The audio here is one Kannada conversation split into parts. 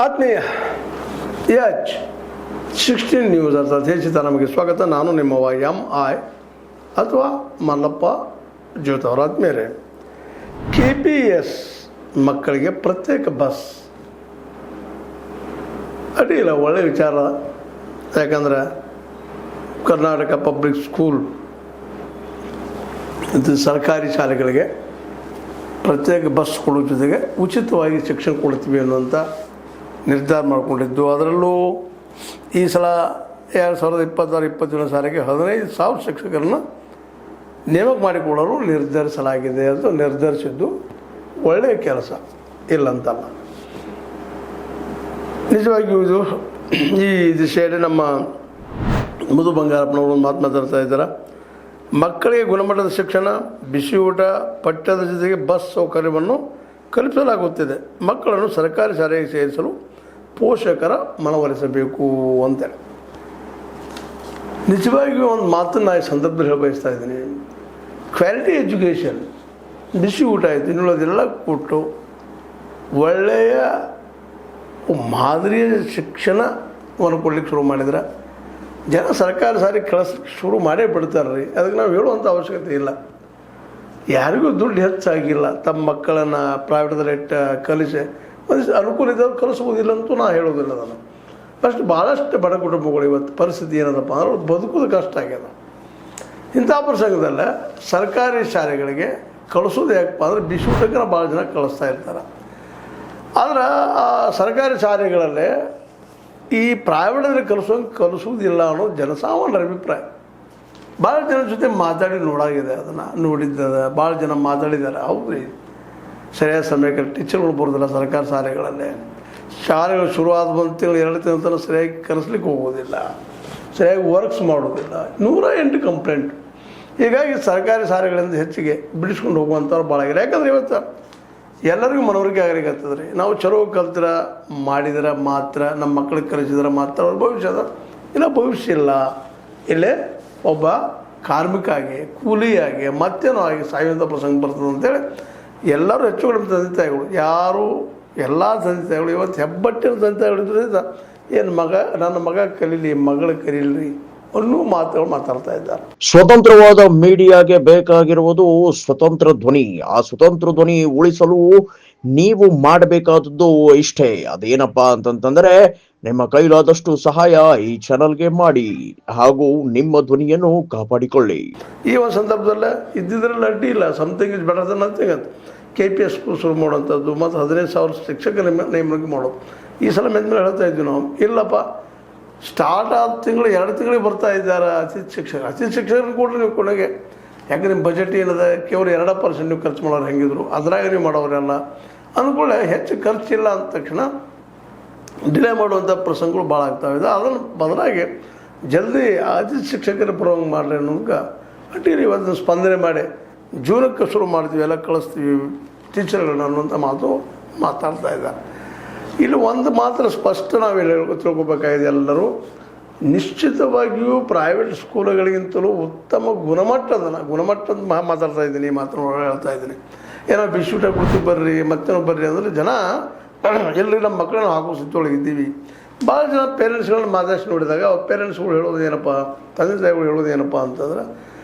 ಆತ್ಮೀಯ H16 ನ್ಯೂಸ್ ಅರ್ಥಾತ್ ಹೆಚ್ಚಿತ ನಮಗೆ ಸ್ವಾಗತ. ನಾನು ನಿಮ್ಮವ MI ಅಥವಾ ಮಲ್ಲಪ್ಪ ಜ್ಯೋತಿ ಅವರ ಆತ್ಮೀಯರೇ. KPS ಮಕ್ಕಳಿಗೆ ಪ್ರತ್ಯೇಕ ಬಸ್ ಅಡ್ಡಿಲ್ಲ, ಒಳ್ಳೆಯ ವಿಚಾರ. ಯಾಕಂದರೆ ಕರ್ನಾಟಕ ಪಬ್ಲಿಕ್ ಸ್ಕೂಲ್ ಇದು ಸರ್ಕಾರಿ ಶಾಲೆಗಳಿಗೆ ಪ್ರತ್ಯೇಕ ಬಸ್ ಕೊಡೋ ಜೊತೆಗೆ ಉಚಿತವಾಗಿ ಶಿಕ್ಷಣ ಕೊಡ್ತೀವಿ ಅನ್ನುವಂಥ ನಿರ್ಧಾರ ಮಾಡಿಕೊಂಡಿದ್ದು. ಅದರಲ್ಲೂ ಈ ಸಲ 2026-27 ಸಾಲಿಗೆ 15,000 ಶಿಕ್ಷಕರನ್ನು ನೇಮಕ ಮಾಡಿಕೊಳ್ಳಲು ನಿರ್ಧರಿಸಲಾಗಿದೆ ಅಂತ ನಿರ್ಧರಿಸಿದ್ದು ಒಳ್ಳೆಯ ಕೆಲಸ, ಇಲ್ಲಂತಲ್ಲ. ನಿಜವಾಗಿಯೂ ಇದು ಈ ದಿಶೆಯಲ್ಲಿ ನಮ್ಮ ಮಧು ಬಂಗಾರಪ್ಪನವರು ಒಂದು ಮಾತು ಮಾತಾಡ್ತಾ ಇದ್ದಾರೆ. ಮಕ್ಕಳಿಗೆ ಗುಣಮಟ್ಟದ ಶಿಕ್ಷಣ, ಬಿಸಿ ಊಟ, ಪಠ್ಯದ ಜೊತೆಗೆ ಬಸ್ ಸೌಕರ್ಯವನ್ನು ಕಲ್ಪಿಸಲಾಗುತ್ತಿದೆ. ಮಕ್ಕಳನ್ನು ಸರ್ಕಾರಿ ಶಾಲೆಗೆ ಸೇರಿಸಲು ಪೋಷಕರ ಮನವೊಲಿಸಬೇಕು ಅಂತೇಳಿ ನಿಜವಾಗಿಯೂ ಒಂದು ಮಾತನ್ನು ಈ ಸಂದರ್ಭದಲ್ಲಿ ಹೇಳಿ ಬಯಸ್ತಾ ಇದ್ದೀನಿ. ಕ್ವಾಲಿಟಿ ಎಜುಕೇಷನ್, ಬಿಸಿ ಊಟ ಆಯಿತು, ಇನ್ನುಳೋದೆಲ್ಲ ಕೊಟ್ಟು ಒಳ್ಳೆಯ ಮಾದರಿಯ ಶಿಕ್ಷಣವನ್ನು ಕೊಡ್ಲಿಕ್ಕೆ ಶುರು ಮಾಡಿದ್ರೆ ಜನ ಸರ್ಕಾರಿ ಸಾರಿ ಕಳಿಸ್ಲಿಕ್ಕೆ ಶುರು ಮಾಡೇ ಬಿಡ್ತಾರೆ ರೀ. ಅದಕ್ಕೆ ನಾವು ಹೇಳುವಂಥ ಅವಶ್ಯಕತೆ ಇಲ್ಲ. ಯಾರಿಗೂ ದುಡ್ಡು ಹೆಚ್ಚಾಗಿಲ್ಲ. ತಮ್ಮ ಮಕ್ಕಳನ್ನು ಪ್ರೈವೇಟ್ದಲ್ಲಿ ಇಟ್ಟು ಕಲಿಸಿ ಒಂದು ಅನುಕೂಲ ಇದ್ದವ್ರು ಕಲಿಸ್ಬೋದಿಲ್ಲ ಅಂತೂ ನಾ ಹೇಳೋದಿಲ್ಲ. ನಾನು ಫಸ್ಟ್ ಭಾಳಷ್ಟು ಬಡ ಕುಟುಂಬಗಳು ಇವತ್ತು ಪರಿಸ್ಥಿತಿ ಏನದಪ್ಪ ಅಂದ್ರೆ ಅವ್ರು ಬದುಕೋದು ಕಷ್ಟ ಆಗ್ಯದ. ಇಂಥ ಪ್ರಸಂಗದಲ್ಲೇ ಸರ್ಕಾರಿ ಶಾಲೆಗಳಿಗೆ ಕಳಿಸೋದು ಯಾಕಪ್ಪ ಅಂದ್ರೆ ಬಿಸಿ ಊಟಕ್ಕೆ ಭಾಳ ಜನ ಕಳಿಸ್ತಾ ಇರ್ತಾರೆ. ಆದ್ರೆ ಆ ಸರ್ಕಾರಿ ಶಾಲೆಗಳಲ್ಲೇ ಈ ಪ್ರೈವೇಟಲ್ಲಿ ಕಲಿಸೋದಿಲ್ಲ ಅನ್ನೋದು ಜನಸಾಮಾನ್ಯರ ಅಭಿಪ್ರಾಯ. ಭಾಳ ಜನ ಜೊತೆ ಮಾತಾಡಿ ನೋಡಾಗಿದೆ, ಅದನ್ನು ನೋಡಿದ್ದದ, ಭಾಳ ಜನ ಮಾತಾಡಿದ್ದಾರೆ. ಹೌದು ರೀ, ಸರಿಯಾದ ಸಮಯಕ್ಕೆ ಟೀಚರ್ಗಳು ಬರೋದಿಲ್ಲ ಸರ್ಕಾರಿ ಶಾಲೆಗಳಲ್ಲೇ. ಶಾಲೆಗಳು ಶುರುವಾದ 1 ತಿಂಗಳು 2 ತಿಂಗಳ ತನಕ ಸರಿಯಾಗಿ ಕಲಿಸ್ಲಿಕ್ಕೆ ಹೋಗೋದಿಲ್ಲ, ಸರಿಯಾಗಿ ವರ್ಕ್ಸ್ ಮಾಡೋದಿಲ್ಲ. 108 ಕಂಪ್ಲೇಂಟ್. ಹೀಗಾಗಿ ಸರ್ಕಾರಿ ಶಾಲೆಗಳಿಂದ ಹೆಚ್ಚಿಗೆ ಬಿಡಿಸ್ಕೊಂಡು ಹೋಗುವಂಥವ್ರು ಭಾಳ ಆಗಿದೆ. ಯಾಕಂದರೆ ಇವತ್ತು ಎಲ್ಲರಿಗೂ ಮನವರಿಕೆ ಆಗಲಿಕ್ಕತ್ತದ ರೀ. ನಾವು ಚಲೋ ಕಲ್ತಿರ ಮಾಡಿದ್ರೆ ಮಾತ್ರ, ನಮ್ಮ ಮಕ್ಕಳಿಗೆ ಕಲಿಸಿದ್ರೆ ಮಾತ್ರ ಅವ್ರ ಭವಿಷ್ಯ ಅದ. ಇಲ್ಲ ಭವಿಷ್ಯ ಇಲ್ಲ. ಇಲ್ಲೇ ಒಬ್ಬ ಕಾರ್ಮಿಕ ಆಗಿ, ಕೂಲಿಯಾಗಿ, ಮತ್ತೇನೋ ಆಗಿ ಸಾಯುವಂಥ ಪ್ರಸಂಗ ಬರ್ತದೆ ಅಂತೇಳಿ ಎಲ್ಲರೂ ಹೆಚ್ಚು ಕಡಿಮೆ ತಂದೆ ತಾಯಿಗಳು, ಯಾರು ಎಲ್ಲ ತಂದೆ ತಾಯಿಗಳು ಇವತ್ತು ಹೆಬ್ಬಟ್ಟಿನ ತಂದೆ ತಾಯಿಗಳಿದ್ರಿಂದ ಏನು ನನ್ನ ಮಗ ಕಲೀಲಿ, ಮಗಳು ಕಲೀಲಿ ಅನ್ನೂ ಮಾತುಗಳು ಮಾತಾಡ್ತಾ ಇದ್ದಾರೆ. ಸ್ವತಂತ್ರವಾದ ಮೀಡಿಯಾಗೆ ಬೇಕಾಗಿರುವುದು ಸ್ವತಂತ್ರ ಧ್ವನಿ. ಆ ಸ್ವತಂತ್ರ ಧ್ವನಿ ಉಳಿಸಲು ನೀವು ಮಾಡಬೇಕಾದದ್ದು ಇಷ್ಟೇ. ಅದೇನಪ್ಪಾ ಅಂತಂತಂದ್ರೆ ನಿಮ್ಮ ಕೈಲಾದಷ್ಟು ಸಹಾಯ ಈ ಚಾನಲ್ಗೆ ಮಾಡಿ ಹಾಗೂ ನಿಮ್ಮ ಧ್ವನಿಯನ್ನು ಕಾಪಾಡಿಕೊಳ್ಳಿ. ಈ ಒಂದು ಸಂದರ್ಭದಲ್ಲೇ ಇದ್ದಿದ್ರಲ್ಲಿ ಅಡ್ಡಿ ಇಲ್ಲ. Something is better than nothing ಅಂತ KPS ಸ್ಕೂಲ್ ಶುರು ಮಾಡುವಂಥದ್ದು ಮತ್ತು 15,000 ಶಿಕ್ಷಕ ನೇಮಕ ಮಾಡೋದು. ಈ ಸಲ ಮೇಲೆ ಹೇಳ್ತಾ ಇದ್ವಿ ನಾವು, ಇಲ್ಲಪ್ಪ ಸ್ಟಾರ್ಟ್ ಆದ ತಿಂಗಳು 2 ತಿಂಗಳಿಗೆ ಬರ್ತಾ ಇದ್ದಾರೆ ಅತಿಥಿ ಶಿಕ್ಷಕರು ಕೊಡ್ರಿ ನೀವು ಕೊನೆಗೆ. ಯಾಕೆ ನಿಮ್ಮ ಬಜೆಟ್ ಏನಿದೆ, ಕೇವಲ 2% ನೀವು ಖರ್ಚು ಮಾಡೋರು ಹೆಂಗಿದ್ರು, ಅದ್ರಾಗ ನೀವು ಮಾಡೋರೆಲ್ಲ ಅಂದ್ಕೊಳ್ಳೆ. ಹೆಚ್ಚು ಖರ್ಚಿಲ್ಲ ಅಂದ ತಕ್ಷಣ ಡಿಲೇ ಮಾಡುವಂಥ ಪ್ರಸಂಗಗಳು ಭಾಳ ಆಗ್ತಾವಿದೆ. ಅದನ್ನು ಬದಲಾಗಿ ಜಲ್ದಿ ಅತಿಥಿ ಶಿಕ್ಷಕರ ಪರವಾಗಿ ಮಾಡಲಿ ಅನ್ನೋದಕ್ಕೆ ಅಟ್ಟಿರಿ ಇವತ್ತು ಸ್ಪಂದನೆ ಮಾಡಿ ಜೂನಕ್ಕೆ ಶುರು ಮಾಡ್ತೀವಿ, ಎಲ್ಲ ಕಳಿಸ್ತೀವಿ ಟೀಚರ್ಗಳನ್ನ ಅನ್ನುವಂಥ ಮಾತು ಮಾತಾಡ್ತಾ ಇದ್ದಾರೆ. ಇಲ್ಲಿ ಒಂದು ಮಾತ್ರ ಸ್ಪಷ್ಟ ನಾವು ತಿಳ್ಕೊಬೇಕಾಗಿದೆ. ಎಲ್ಲರೂ ನಿಶ್ಚಿತವಾಗಿಯೂ ಪ್ರೈವೇಟ್ ಸ್ಕೂಲುಗಳಿಗಿಂತಲೂ ಉತ್ತಮ ಗುಣಮಟ್ಟದ ಮಾತಾಡ್ತಾ ಇದ್ದೀನಿ, ಈ ಮಾತನ್ನು ಹೇಳ್ತಾ ಇದ್ದೀನಿ. ಏನೋ ಬಿಸಿ ಊಟ ಕೊಡ್ತೀವಿ ಬರ್ರಿ, ಮತ್ತೇನೋ ಬರ್ರಿ ಅಂದರೆ ಜನ ಎಲ್ಲರೂ ನಮ್ಮ ಮಕ್ಕಳನ್ನ ಹಾಕೋ ಸುತ್ತೊಳಗಿದ್ದೀವಿ. ಭಾಳ ಜನ ಪೇರೆಂಟ್ಸ್ಗಳನ್ನ ಮಾತಾಡಿಸಿ ನೋಡಿದಾಗ ಅವ್ರ ಪೇರೆಂಟ್ಸ್ಗಳು ಹೇಳೋದು ಏನಪ್ಪ, ತಂದೆ ತಾಯಿಗಳು ಹೇಳೋದು ಏನಪ್ಪ ಅಂತಂದ್ರೆ,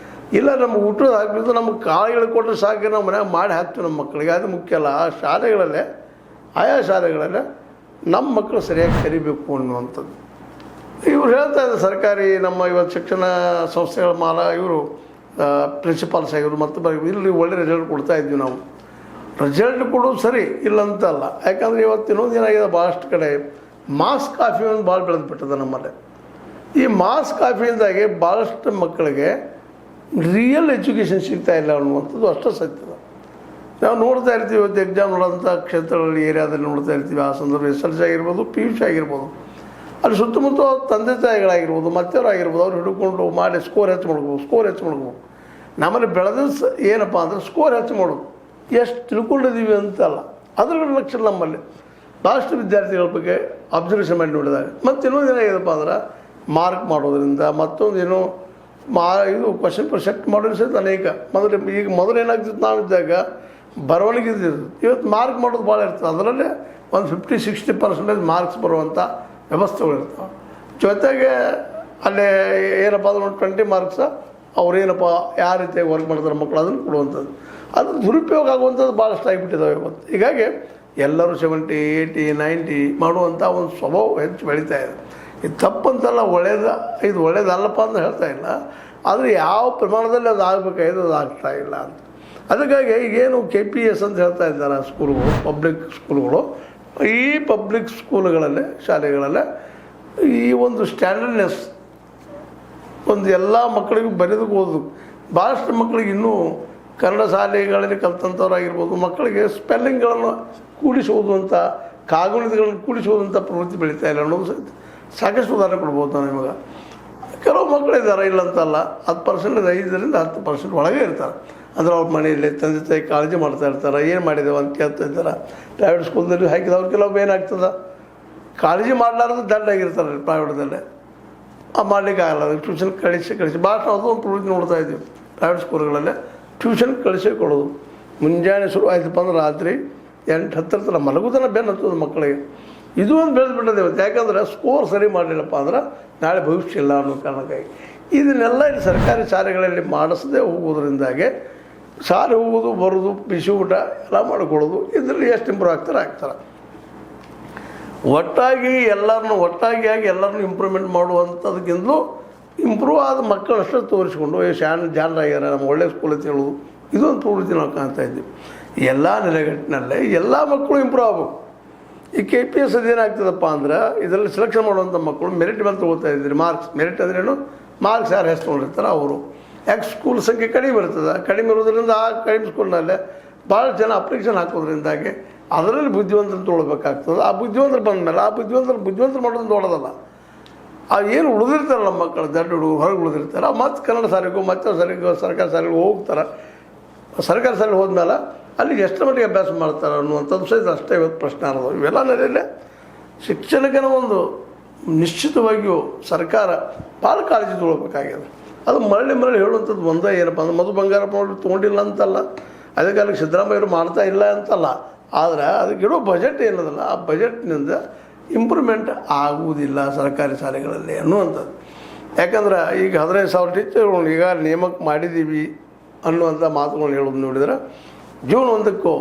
ಇಲ್ಲ ನಮ್ಮ ಊಟದ ಹಾಕ್ಬಿಟ್ಟು ನಮಗೆ ಕಾಳುಗಳು ಕೊಟ್ಟರೆ ಸಾಕು, ನಾವು ಮನ್ಯಾಗ ಮಾಡಿ ಹಾಕ್ತೀವಿ ನಮ್ಮ ಮಕ್ಕಳಿಗೆ. ಅದು ಮುಖ್ಯ ಅಲ್ಲ. ಆ ಶಾಲೆಗಳಲ್ಲೇ, ಆಯಾ ಶಾಲೆಗಳಲ್ಲೇ ನಮ್ಮ ಮಕ್ಕಳು ಸರಿಯಾಗಿ ಕಲಿಬೇಕು ಅನ್ನುವಂಥದ್ದು ಇವ್ರು ಹೇಳ್ತಾ ಇದ್ದಾರೆ. ಸರ್ಕಾರಿ ನಮ್ಮ ಇವತ್ತು ಶಿಕ್ಷಣ ಸಂಸ್ಥೆಗಳ ಇವರು ಪ್ರಿನ್ಸಿಪಾಲ್ಸ್ ಆಗಿದ್ರು ಮತ್ತು ಇಲ್ಲಿ ಒಳ್ಳೆ ರಿಸಲ್ಟ್ ಕೊಡ್ತಾ ಇದ್ವಿ ನಾವು. ರಿಸಲ್ಟ್ ಕೊಡೋದು ಸರಿ ಇಲ್ಲಂತಲ್ಲ. ಯಾಕಂದರೆ ಇವತ್ತಿನೊಂದು ಏನಾಗಿದೆ, ಭಾಳಷ್ಟು ಕಡೆ ಮಾಸ್ ಕಾಫಿ ಒಂದು ಭಾಳ ಬೆಳೆದ್ಬಿಟ್ಟದೆ ನಮ್ಮಲ್ಲಿ. ಈ ಮಾಸ್ ಕಾಫಿಯಿಂದಾಗಿ ಭಾಳಷ್ಟು ಮಕ್ಕಳಿಗೆ ರಿಯಲ್ ಎಜುಕೇಷನ್ ಸಿಗ್ತಾ ಇಲ್ಲ ಅನ್ನುವಂಥದ್ದು ಅಷ್ಟೇ ಸತ್ಯದ. ನಾವು ನೋಡ್ತಾ ಇರ್ತೀವಿ ಇವತ್ತು ಎಕ್ಸಾಮ್ ನೋಡೋಂಥ ಕ್ಷೇತ್ರಗಳಲ್ಲಿ, ಏರಿಯಾದಲ್ಲಿ ನೋಡ್ತಾ ಇರ್ತೀವಿ. ಆ ಸಂದರ್ಭ SLC ಆಗಿರ್ಬೋದು, PUC ಆಗಿರ್ಬೋದು, ಅಲ್ಲಿ ಸುತ್ತಮುತ್ತ ತಂದೆ ತಾಯಿಗಳಾಗಿರ್ಬೋದು, ಮತ್ತೆಯವರಾಗಿರ್ಬೋದು, ಅವ್ರು ಹಿಡ್ಕೊಂಡು ಮಾಡಿ ಸ್ಕೋರ್ ಹೆಚ್ಚು ಮಾಡ್ಬೋದು. ನಮ್ಮಲ್ಲಿ ಬೆಳೆದ ಏನಪ್ಪ ಅಂದ್ರೆ ಸ್ಕೋರ್ ಹೆಚ್ಚು ಮಾಡೋದು. ಎಷ್ಟು ತಿಳ್ಕೊಂಡಿದ್ದೀವಿ ಅಂತಲ್ಲ, ಅದರ ಲಕ್ಷ್ಯ ನಮ್ಮಲ್ಲಿ ಭಾಳಷ್ಟು ವಿದ್ಯಾರ್ಥಿಗಳ ಬಗ್ಗೆ ಅಬ್ಸರ್ವೇಷನ್ ಮಾಡಿ ನೋಡಿದಾಗ. ಮತ್ತು ಇನ್ನೊಂದು ಏನಾಗಿದೆಪ್ಪ ಅಂದ್ರೆ ಮಾರ್ಕ್ ಮಾಡೋದ್ರಿಂದ, ಮತ್ತೊಂದು ಏನೋ ಇದು ಕ್ವಶನ್ ಪೇಪರ್ ಸೆಟ್ ಮಾಡೋದು ಸಹಿತ ಅನೇಕ ಮೊದಲು ಏನಾಗ್ತಿತ್ತು, ನಾವಿದ್ದಾಗ ಬರವಣಿಗೆ ಇದ್ದಿದ್ದು. ಇವತ್ತು ಮಾರ್ಕ್ ಮಾಡೋದು ಭಾಳ ಇರ್ತದೆ. ಅದರಲ್ಲೇ ಒಂದು 50-60% ಮಾರ್ಕ್ಸ್ ಬರುವಂಥ ವ್ಯವಸ್ಥೆಗಳಿರ್ತಾವೆ. ಜೊತೆಗೆ ಅಲ್ಲೇ ಏನಪ್ಪ ಅಂದ್ರೆ 20 ಮಾರ್ಕ್ಸ್ ಅವ್ರೇನಪ್ಪ ಯಾವ ರೀತಿಯಾಗಿ ವರ್ಕ್ ಮಾಡ್ತಾರೆ ಮಕ್ಕಳು ಅದನ್ನು ಕೊಡುವಂಥದ್ದು. ಅದು ದುರುಪಯೋಗ ಆಗುವಂಥದ್ದು ಭಾಳಷ್ಟು ಆಗಿಬಿಟ್ಟಿದ್ದಾವೆ ಇವತ್ತು. ಹೀಗಾಗಿ ಎಲ್ಲರೂ 70, 80, 90 ಮಾಡುವಂಥ ಒಂದು ಸ್ವಭಾವ ಹೆಚ್ಚು ಬೆಳೀತಾ ಇದೆ. ಇದು ತಪ್ಪಂತಲ್ಲ, ಇದು ಒಳ್ಳೇದಲ್ಲಪ್ಪ ಅಂತ ಹೇಳ್ತಾ ಇಲ್ಲ. ಆದರೆ ಯಾವ ಪ್ರಮಾಣದಲ್ಲಿ ಅದು ಆಗಬೇಕಾಗಿದೆ ಅದು ಆಗ್ತಾ ಇಲ್ಲ ಅಂತ. ಅದಕ್ಕಾಗಿ ಈಗೇನು KPS ಅಂತ ಹೇಳ್ತಾ ಇದ್ದಾರೆ ಸ್ಕೂಲ್ಗಳು, ಪಬ್ಲಿಕ್ ಸ್ಕೂಲ್ಗಳು, ಈ ಪಬ್ಲಿಕ್ ಸ್ಕೂಲ್ಗಳಲ್ಲೇ ಶಾಲೆಗಳಲ್ಲೇ ಈ ಒಂದು ಸ್ಟ್ಯಾಂಡರ್ಡ್ನೆಸ್ ಒಂದು ಎಲ್ಲ ಮಕ್ಕಳಿಗೂ ಬರೆದಕ್ಕೆ ಓದೋದು. ಭಾಳಷ್ಟು ಮಕ್ಕಳಿಗೆ ಇನ್ನೂ ಕನ್ನಡ ಶಾಲೆಗಳಲ್ಲಿ ಕಲ್ತಂಥವ್ರಾಗಿರ್ಬೋದು, ಮಕ್ಕಳಿಗೆ ಸ್ಪೆಲ್ಲಿಂಗ್ಗಳನ್ನು ಕೂಡಿಸಿ ಓದುವಂಥ, ಕಾಗುಣಿತಗಳನ್ನು ಕೂಡಿಸಿ ಓದುವಂಥ ಪ್ರವೃತ್ತಿ ಬೆಳೀತಾ ಇಲ್ಲ ಅನ್ನೋದು ಸಾಕಷ್ಟು ಉದಾಹರಣೆ ಕೊಡ್ಬೋದು ನಾವು ನಿಮಗೆ. ಕೆಲವು ಮಕ್ಕಳಿದ್ದಾರೆ, ಇಲ್ಲಂತಲ್ಲ, 10%, 5% 10% ಒಳಗೆ ಇರ್ತಾರೆ. ಅಂದರೆ ಅವ್ರ ಮನೆಯಲ್ಲಿ ತಂದೆ ತಾಯಿ ಕಾಳಜಿ ಮಾಡ್ತಾ ಇರ್ತಾರೆ, ಏನು ಮಾಡಿದೇವೆ ಅಂತ ಕೇಳ್ತಾ ಇರ್ತಾರೆ. ಪ್ರೈವೇಟ್ ಸ್ಕೂಲ್ದಲ್ಲಿ ಹಾಕಿದವ್ರು ಕೆಲವು ಏನಾಗ್ತದೆ, ಕಾಳಜಿ ಮಾಡಲಾರ್ದು ದಂಡ ಆಗಿರ್ತಾರೆ ಪ್ರೈವೇಟ್ದಲ್ಲೇ, ಮಾಡಲಿಕ್ಕೆ ಆಗಲ್ಲ. ಟ್ಯೂಷನ್ ಕಳಿಸಿ ಭಾಳ ಅದು ಒಂದು ಪ್ರವೃತ್ತಿ ನೋಡ್ತಾ ಇದ್ದೀವಿ ಪ್ರೈವೇಟ್ ಸ್ಕೂಲ್ಗಳಲ್ಲೇ. ಟ್ಯೂಷನ್ ಕಳಿಸಿಕೊಡೋದು, ಮುಂಜಾನೆ ಶುರು ಆಯ್ತಪ್ಪ ಅಂದ್ರೆ ರಾತ್ರಿ 8-10 ತನಕ ಮಲಗುದನ್ನು ಬೆನ್ನು ಹತ್ತೋದು ಮಕ್ಕಳಿಗೆ. ಇದು ಒಂದು ಬೆಳೆದ್ಬಿಟ್ಟದೆ ಇವತ್ತು. ಯಾಕಂದ್ರೆ ಸ್ಕೋರ್ ಸರಿ ಮಾಡಲಿಲ್ಲಪ್ಪ ಅಂದ್ರೆ ನಾಳೆ ಭವಿಷ್ಯ ಇಲ್ಲ ಅನ್ನೋ ಕಾರಣಕ್ಕಾಗಿ ಇದನ್ನೆಲ್ಲ ಇಲ್ಲಿ ಸರ್ಕಾರಿ ಶಾಲೆಗಳಲ್ಲಿ ಮಾಡಿಸದೆ ಹೋಗೋದ್ರಿಂದಾಗೆ ಶಾಲೆ ಹೋಗೋದು ಬರೋದು, ಬಿಸಿ ಊಟ ಎಲ್ಲ ಮಾಡಿಕೊಳ್ಳೋದು, ಇದರಲ್ಲಿ ಎಷ್ಟು ಇಂಪ್ರೂವ್ ಆಗ್ತಾರೆ. ಒಟ್ಟಾಗಿ ಎಲ್ಲರನ್ನೂ ಇಂಪ್ರೂವ್ಮೆಂಟ್ ಮಾಡುವಂಥದಕ್ಕಿಂತಲೂ ಇಂಪ್ರೂವ್ ಆದ ಮಕ್ಕಳಷ್ಟೇ ತೋರಿಸ್ಕೊಂಡು ಜಾಣರಾಗ್ಯಾರ, ನಮ್ಮ ಒಳ್ಳೆ ಸ್ಕೂಲ್ ಅಂತ ಹೇಳೋದು, ಇದೊಂದು ಪ್ರವೃತ್ತಿ ನಾವು ಕಾಣ್ತಾ ಇದ್ದೀವಿ. ಎಲ್ಲ ನೆಲೆಗಟ್ಟಿನಲ್ಲೇ ಎಲ್ಲ ಮಕ್ಕಳು ಇಂಪ್ರೂವ್ ಆಗಬೇಕು. ಈ KPS ಅದೇನಾಗ್ತದಪ್ಪ ಅಂದ್ರೆ ಇದರಲ್ಲಿ ಸೆಲೆಕ್ಷನ್ ಮಾಡುವಂಥ ಮಕ್ಕಳು ಮೆರಿಟ್ ಮೇಲೆ ತೊಗೊಳ್ತಾ ಇದ್ದೀರಿ. ಮೆರಿಟ್ ಅಂದ್ರೇನು, ಮಾರ್ಕ್ಸ್ ಯಾರು ಹೆಸ್ಕೊಂಡಿರ್ತಾರೆ ಅವರು. ಯಾಕೆ ಸ್ಕೂಲ್ ಸಂಖ್ಯೆ ಕಡಿಮೆ ಇರ್ತದೆ, ಕಡಿಮೆ ಇರೋದ್ರಿಂದ ಆ ಕಡಿಮೆ ಸ್ಕೂಲ್ನಲ್ಲೇ ಭಾಳ ಜನ ಅಪ್ಲಿಕೇಶನ್ ಹಾಕೋದ್ರಿಂದಾಗಿ ಅದರಲ್ಲಿ ಬುದ್ಧಿವಂತರು ತೊಗೊಳ್ಬೇಕಾಗ್ತದೆ. ಆ ಬುದ್ಧಿವಂತರು ಬಂದ ಮೇಲೆ ಆ ಬುದ್ಧಿವಂತರು ಮಾಡೋದು ದೊಡ್ಡದಲ್ಲ. ಏನು ಉಳಿದಿರ್ತಾರಲ್ಲ ನಮ್ಮ ಮಕ್ಕಳು, ದೊಡ್ಡ ಹುಡುಗರು ಹೊರಗೆ ಉಳಿದಿರ್ತಾರೆ, ಮತ್ತು ಕನ್ನಡ ಶಾಲೆಗೂ ಮತ್ತು ಸರ್ಕಾರಿ ಶಾಲೆಗೂ ಹೋಗ್ತಾರೆ. ಸರ್ಕಾರಿ ಶಾಲೆಗೆ ಹೋದ್ಮೇಲೆ ಅಲ್ಲಿ ಎಷ್ಟು ಮಟ್ಟಿಗೆ ಅಭ್ಯಾಸ ಮಾಡ್ತಾರೆ ಅನ್ನುವಂಥದ್ದು ಸಹಿತ ಅಷ್ಟೇ ಇವತ್ತು ಪ್ರಶ್ನೆ ಅನ್ನೋದು. ಇವೆಲ್ಲ ನೆಲೆಯಲ್ಲೇ ಶಿಕ್ಷಣಕ್ಕೆ ಒಂದು ನಿಶ್ಚಿತವಾಗಿಯೂ ಸರ್ಕಾರ ಭಾಳ ಕಾಳಜಿ ತೊಗೊಳ್ಬೇಕಾಗಿದೆ. ಅದು ಮರಳಿ ಹೇಳುವಂಥದ್ದು ಒಂದೇ ಏನಪ್ಪ ಅಂದ್ರೆ, ಮಧು ಬಂಗಾರಪ್ಪನವ್ರು ತೊಗೊಂಡಿಲ್ಲ ಅಂತಲ್ಲ, ಅದೇ ಕಾಲಕ್ಕೆ ಸಿದ್ದರಾಮಯ್ಯವರು ಮಾಡ್ತಾ ಇಲ್ಲ ಅಂತಲ್ಲ, ಆದರೆ ಅದಕ್ಕಿರೋ ಬಜೆಟ್ ಏನದಲ್ಲ, ಆ ಬಜೆಟ್ನಿಂದ ಇಂಪ್ರೂವ್ಮೆಂಟ್ ಆಗುವುದಿಲ್ಲ ಸರ್ಕಾರಿ ಶಾಲೆಗಳಲ್ಲಿ ಅನ್ನುವಂಥದ್ದು. ಯಾಕಂದ್ರೆ ಈಗ 15,000 ಟೀಚರ್ಗಳು ಈಗ ನೇಮಕ ಮಾಡಿದ್ದೀವಿ ಅನ್ನುವಂಥ ಮಾತುಗಳನ್ನ ಹೇಳೋದು ನೋಡಿದ್ರೆ, ಜೂನ್ 1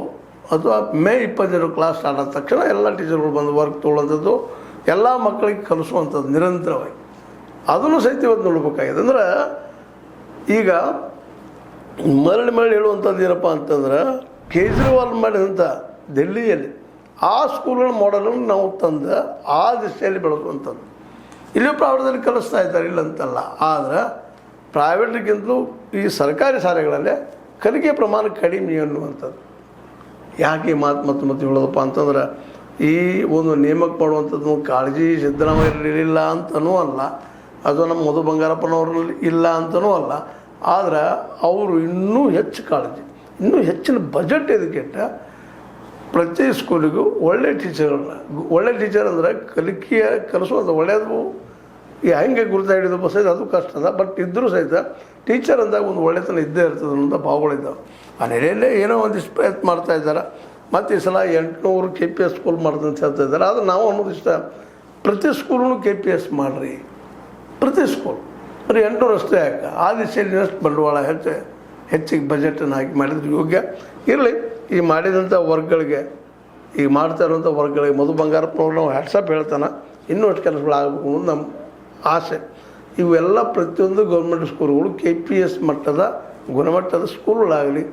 ಅಥವಾ ಮೇ 22 ಕ್ಲಾಸ್ ಸ್ಟಾರ್ಟ್ ಆದ ತಕ್ಷಣ ಎಲ್ಲ ಟೀಚರ್ಗಳು ಬಂದು ವರ್ಕ್ ತೊಗೊಳ್ಳೋಂಥದ್ದು, ಎಲ್ಲ ಮಕ್ಕಳಿಗೆ ಕಲಿಸುವಂಥದ್ದು ನಿರಂತರವಾಗಿ, ಅದನ್ನು ಸಹಿತ ಇವತ್ತು ನೋಡ್ಬೇಕಾಗಿದೆ. ಅಂದ್ರೆ ಈಗ ಮರಳಿ ಹೇಳುವಂಥದ್ದು ಏನಪ್ಪ ಅಂತಂದ್ರೆ, ಕೇಜ್ರಿವಾಲ್ ಮಾಡಿದಂಥ ದಿಲ್ಲಿಯಲ್ಲಿ ಆ ಸ್ಕೂಲ್ಗಳ ಮಾಡೆಲನ್ನು ನಾವು ತಂದು ಆ ದಿಶೆಯಲ್ಲಿ ಬೆಳೆಸುವಂಥದ್ದು. ಇಲ್ಲಿ ಪ್ರೈವೇಟ್ದಲ್ಲಿ ಕಲಿಸ್ತಾ ಇದ್ದಾರೆ, ಇಲ್ಲಂತಲ್ಲ. ಆದರೆ ಪ್ರೈವೇಟ್ಗಿಂತಲೂ ಈ ಸರ್ಕಾರಿ ಶಾಲೆಗಳಲ್ಲೇ ಕಲಿಕೆ ಪ್ರಮಾಣ ಕಡಿಮೆ ಅನ್ನುವಂಥದ್ದು. ಯಾಕೆ ಮತ್ತೆ ಹೇಳೋದಪ್ಪ ಅಂತಂದ್ರೆ, ಈ ಒಂದು ನೇಮಕ ಮಾಡುವಂಥದ್ದು ಕಾಳಜಿ ಸಿದ್ದರಾಮಯ್ಯರಲ್ಲಿಲ್ಲ ಅಂತನೂ ಅಲ್ಲ, ಅದು ನಮ್ಮ ಮಧು ಬಂಗಾರಪ್ಪನವ್ರಲ್ಲಿ ಇಲ್ಲ ಅಂತನೂ ಅಲ್ಲ. ಆದರೆ ಅವರು ಇನ್ನೂ ಹೆಚ್ಚು ಕಾಳಜಿ, ಇನ್ನೂ ಹೆಚ್ಚಿನ ಬಜೆಟ್ ಇದಕ್ಕಿಟ್ಟ ಪ್ರತಿ ಸ್ಕೂಲಿಗೂ ಒಳ್ಳೆ ಟೀಚರ್ ಅಂದರೆ ಕಲಿಸುವಂಥ ಒಳ್ಳೆಯದು. ಈ ಹೆಂಗೆ ಗುರುತಾ ಹಿಡಿದು ಸಹಿತ ಅದು ಕಷ್ಟ ಅದ. ಬಟ್ ಇದ್ದರೂ ಸಹಿತ ಟೀಚರ್ ಅಂದಾಗ ಒಂದು ಒಳ್ಳೆತನ ಇದ್ದೇ ಇರ್ತದೆ ಅನ್ನೋಂಥ ಭಾವಗಳಿದ್ದಾವೆ. ಆ ನೆಲೆಯಲ್ಲೇ ಏನೋ ಒಂದಿಷ್ಟು ಪ್ರಯತ್ನ ಮಾಡ್ತಾ ಇದ್ದಾರೆ. ಮತ್ತು ಈ ಸಲ 800 KPS ಸ್ಕೂಲ್ ಮಾಡ್ದಂತ ಹೇಳ್ತಾ ಇದ್ದಾರೆ. ಆದರೆ ನಾವು ಅನ್ನೋದಿಷ್ಟ, ಪ್ರತಿ ಸ್ಕೂಲೂ KPS ಮಾಡಿರಿ, ಪ್ರತಿ ಸ್ಕೂಲ್ ಬರೀ 800 ಅಷ್ಟೇ ಯಾಕೆ, ಆ ದಿಶೆಯಲ್ಲಿ ಇನ್ನಷ್ಟು ಬಂಡವಾಳ ಹೆಚ್ಚಿಗೆ ಬಜೆಟನ್ನು ಹಾಕಿ ಮಾಡಿದ್ರೆ ಯೋಗ್ಯ ಇರಲಿ. ಈ ಮಾಡಿದಂಥ ವರ್ಕ್ಗಳಿಗೆ, ಈಗ ಮಾಡ್ತಾ ಇರುವಂಥ ವರ್ಕ್ಗಳಿಗೆ ಮಧು ಬಂಗಾರಪ್ಪನವ್ರು ನಾವು ಹ್ಯಾಟ್ಸಪ್ ಹೇಳ್ತಾನೆ, ಇನ್ನೂ ಅಷ್ಟು ಕೆಲಸಗಳು ಆಗಬೇಕು ಅನ್ನೋದು ನಮ್ಮ ಆಸೆ. ಇವೆಲ್ಲ ಪ್ರತಿಯೊಂದು ಗೌರ್ಮೆಂಟ್ ಸ್ಕೂಲ್ಗಳು KPS ಮಟ್ಟದ ಗುಣಮಟ್ಟದ ಸ್ಕೂಲ್ಗಳಾಗಲಿ,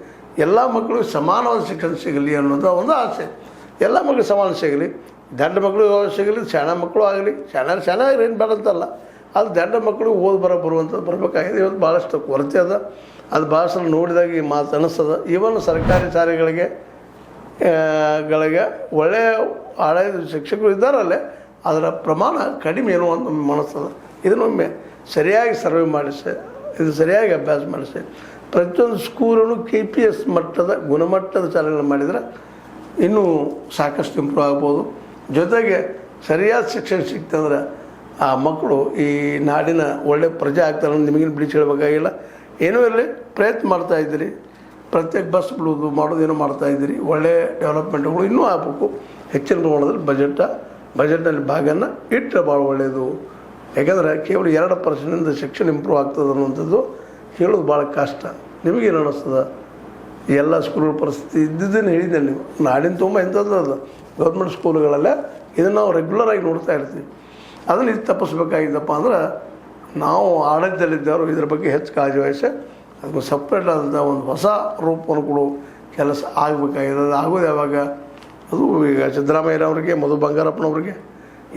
ಎಲ್ಲ ಮಕ್ಕಳಿಗೂ ಸಮಾನವಾದ ಶಿಕ್ಷಣ ಸಿಗಲಿ ಅನ್ನೋದು ಒಂದು ಆಸೆ. ಎಲ್ಲ ಮಕ್ಕಳಿಗೆ ಸಮಾನ ಸಿಗಲಿ, ದೊಡ್ಡ ಮಕ್ಕಳಿಗೆ ಸಿಗಲಿ, ಸಣ್ಣ ಮಕ್ಕಳು ಆಗಲಿ, ಸಣ್ಣ ಏನು ಬೇಡಂತಲ್ಲ, ಅದು ದೊಡ್ಡ ಮಕ್ಕಳಿಗೆ ಬರುವಂಥದ್ದು ಬರಬೇಕಾಗಿದೆ. ಇವತ್ತು ಭಾಳಷ್ಟು ಕೊರತೆ ಅದ. ಅದು ಭಾಳಷ್ಟು ನೋಡಿದಾಗ ಈ ಮಾತು ಅನ್ನಿಸ್ತದೆ. ಈವನ್ ಸರ್ಕಾರಿ ಶಾಲೆಗಳಿಗೆ ಒಳ್ಳೆಯ ಆಡಳಿತ ಶಿಕ್ಷಕರು ಇದ್ದಾರಲ್ಲೇ, ಅದರ ಪ್ರಮಾಣ ಕಡಿಮೆ ಏನೋ ಅಂತ ಮನಸ್ತದೆ. ಇದನ್ನೊಮ್ಮೆ ಸರಿಯಾಗಿ ಸರ್ವೆ ಮಾಡಿಸಿ, ಇದು ಸರಿಯಾಗಿ ಅಭ್ಯಾಸ ಮಾಡಿಸಿ, ಪ್ರತಿಯೊಂದು ಸ್ಕೂಲನ್ನು KPS ಮಟ್ಟದ ಗುಣಮಟ್ಟದ ಶಾಲೆಗಳನ್ನು ಮಾಡಿದರೆ ಇನ್ನೂ ಸಾಕಷ್ಟು ಇಂಪ್ರೂವ್ ಆಗ್ಬೋದು. ಜೊತೆಗೆ ಸರಿಯಾದ ಶಿಕ್ಷಣ ಸಿಕ್ತಂದ್ರೆ ಆ ಮಕ್ಕಳು ಈ ನಾಡಿನ ಒಳ್ಳೆ ಪ್ರಜೆ ಆಗ್ತಾರೆ. ನಿಮಗೇನು ಬಿಡಿಸಿ ಹೇಳಬೇಕಾಗಿಲ್ಲ. ಏನೂ ಇರಲಿ, ಪ್ರಯತ್ನ ಮಾಡ್ತಾಯಿದ್ದೀರಿ, ಪ್ರತ್ಯೇಕ ಬಸ್ ಬಿಡೋದು ಮಾಡೋದೇನೋ ಮಾಡ್ತಾಯಿದ್ದೀರಿ, ಒಳ್ಳೆ ಡೆವಲಪ್ಮೆಂಟ್ಗಳು ಇನ್ನೂ ಆಗಬೇಕು. ಹೆಚ್ಚಿನ ಪ್ರಮಾಣದಲ್ಲಿ ಬಜೆಟ್ನಲ್ಲಿ ಭಾಗನ ಇಟ್ಟರೆ ಭಾಳ ಒಳ್ಳೆಯದು. ಯಾಕಂದರೆ ಕೇವಲ 2% ಶಿಕ್ಷಣ ಇಂಪ್ರೂವ್ ಆಗ್ತದೆ ಅನ್ನುವಂಥದ್ದು ಹೇಳೋದು ಭಾಳ ಕಷ್ಟ. ನಿಮಗೇನು ಅನ್ನಿಸ್ತದೆ? ಎಲ್ಲ ಸ್ಕೂಲ್ಗಳ ಪರಿಸ್ಥಿತಿ ಇದ್ದಿದ್ದನ್ನು ಹೇಳಿದ್ದೆ ನೀವು. ನಾಡಿನ ತುಂಬ ಎಂಥದ್ದು ಅದು ಗೌರ್ಮೆಂಟ್ ಸ್ಕೂಲ್ಗಳಲ್ಲೇ ಇದನ್ನು ನಾವು ರೆಗ್ಯುಲರಾಗಿ ನೋಡ್ತಾ ಇರ್ತೀವಿ. ಅದನ್ನು ಇದು ತಪ್ಪಿಸ್ಬೇಕಾಗಿದ್ದಪ್ಪ ಅಂದ್ರೆ ನಾವು ಆಡಳಿತದಲ್ಲಿದ್ದವರು ಇದ್ರ ಬಗ್ಗೆ ಹೆಚ್ಚು ಕಾಳಜಿ ವಹಿಸಿ ಅದಕ್ಕೆ ಸಪ್ರೇಟ್ ಆದಂಥ ಒಂದು ಹೊಸ ರೂಪವನ್ನು ಕೊಡೋ ಕೆಲಸ ಆಗಬೇಕಾಗಿದೆ. ಅದು ಆಗೋದು ಯಾವಾಗ? ಅದು ಈಗ ಸಿದ್ದರಾಮಯ್ಯನವ್ರಿಗೆ, ಮಧು ಬಂಗಾರಪ್ಪನವ್ರಿಗೆ,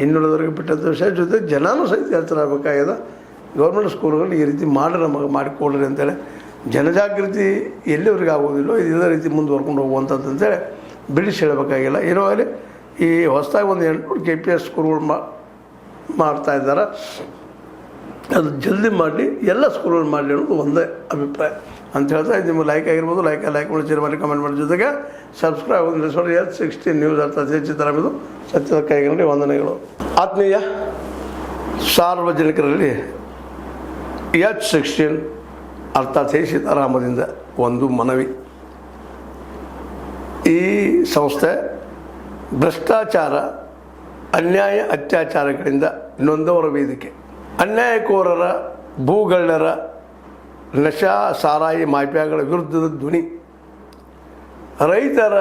ಇನ್ನುಳಿದವ್ರಿಗೆ ಬಿಟ್ಟಂಥ ವಿಷಯ ಜೊತೆ ಜನನೂ ಸಹಿತ ಎಚ್ಚರಾಗಬೇಕಾಗಿದೆ. ಗೌರ್ಮೆಂಟ್ ಸ್ಕೂಲ್ಗಳು ಈ ರೀತಿ ಮಾಡಿ ನಮಗೆ ಮಾಡಿಕೊಡ್ರಿ ಅಂತೇಳಿ ಜನಜಾಗೃತಿ ಎಲ್ಲಿವರೆಗೆ ಆಗೋದಿಲ್ಲೋ ಇದೇ ರೀತಿ ಮುಂದುವರ್ಕೊಂಡು ಹೋಗುವಂಥದ್ದು ಅಂತೇಳಿ ಬಿಡಿಸಿ ಹೇಳಬೇಕಾಗಿಲ್ಲ. ಏನೋ ಆಗಲಿ ಈ ಹೊಸದಾಗಿ ಒಂದು 800 KPS ಸ್ಕೂಲ್ಗಳು ಮಾಡ್ತಾ ಇದ್ದಾರೆ. ಅದು ಜಲ್ದಿ ಮಾಡಲಿ, ಎಲ್ಲ ಸ್ಕೂಲ್ಗಳು ಮಾಡಲಿ ಅನ್ನೋದು ಒಂದೇ ಅಭಿಪ್ರಾಯ ಅಂತ ಹೇಳ್ತಾ ನಿಮಗೆ ಲೈಕ್ ಆಗಿರ್ಬೋದು. ಲೈಕ್ ಮಾಡಿ, ಶೇರ್ ಮಾಡಿ, ಕಮೆಂಟ್ ಮಾಡಿ, ಜೊತೆಗೆ ಸಬ್ಸ್ಕ್ರೈಬ್ ಆಗೋದು. H16 ನ್ಯೂಸ್ ಅರ್ಥಾತ್ ಚಿತ್ರಮಿದು ಸತ್ಯದ ಕೈಗೊಂಡು ವಂದನೆಗಳು. ಆತ್ಮೀಯ ಸಾರ್ವಜನಿಕರಲ್ಲಿ H16 ಅರ್ಥಾತ್ ಸೀತಾರಾಮದಿಂದ ಒಂದು ಮನವಿ. ಈ ಸಂಸ್ಥೆ ಭ್ರಷ್ಟಾಚಾರ, ಅನ್ಯಾಯ, ಅತ್ಯಾಚಾರಗಳಿಂದ ನೊಂದವರ ವೇದಿಕೆ. ಅನ್ಯಾಯಕೋರರ, ಭೂಗಳ್ಳರ, ನಶಾ ಸಾರಾಯಿ ಮಾಫಿಯಾಗಳ ವಿರುದ್ಧದ ಧ್ವನಿ. ರೈತರ,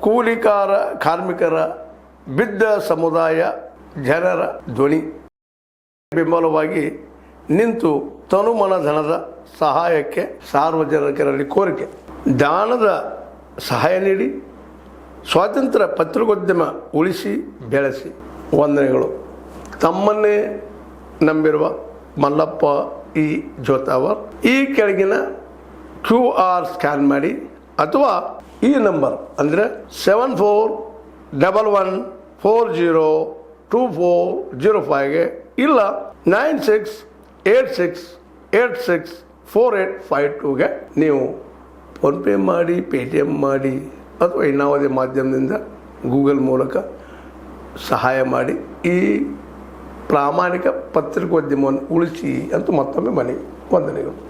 ಕೂಲಿಕಾರ, ಕಾರ್ಮಿಕರ, ಬಿದ್ದ ಸಮುದಾಯ ಜನರ ಧ್ವನಿ. ಬೆಂಬಲವಾಗಿ ನಿಂತು ತನುಮನ ಧನದ ಸಹಾಯಕ್ಕೆ ಸಾರ್ವಜನಿಕರಲ್ಲಿ ಕೋರಿಕೆ. ದಾನದ ಸಹಾಯ ನೀಡಿ ಸ್ವಾತಂತ್ರ್ಯ ಪತ್ರಿಕೋದ್ಯಮ ಉಳಿಸಿ ಬೆಳೆಸಿ. ವಂದನೆಗಳು. ತಮ್ಮನ್ನೇ ನಂಬಿರುವ ಮಲ್ಲಪ್ಪ ಇ ಜೋತಾವರ್. ಈ ಕೆಳಗಿನ QR ಸ್ಕ್ಯಾನ್ ಮಾಡಿ ಅಥವಾ ಈ ನಂಬರ್ ಅಂದರೆ 7411402405ಗೆ ಇಲ್ಲ 9686864852ಗೆ ನೀವು ಫೋನ್ಪೇ ಮಾಡಿ, Paytm ಮಾಡಿ ಅಥವಾ ಇನ್ನಾವುದೇ ಮಾಧ್ಯಮದಿಂದ ಗೂಗಲ್ ಮೂಲಕ ಸಹಾಯ ಮಾಡಿ ಈ ಪ್ರಾಮಾಣಿಕ ಪತ್ರಿಕೋದ್ಯಮವನ್ನು ಉಳಿಸಿ ಅಂತ ಮತ್ತೊಮ್ಮೆ ಮನವಿ. ವಂದನೆಗಳು.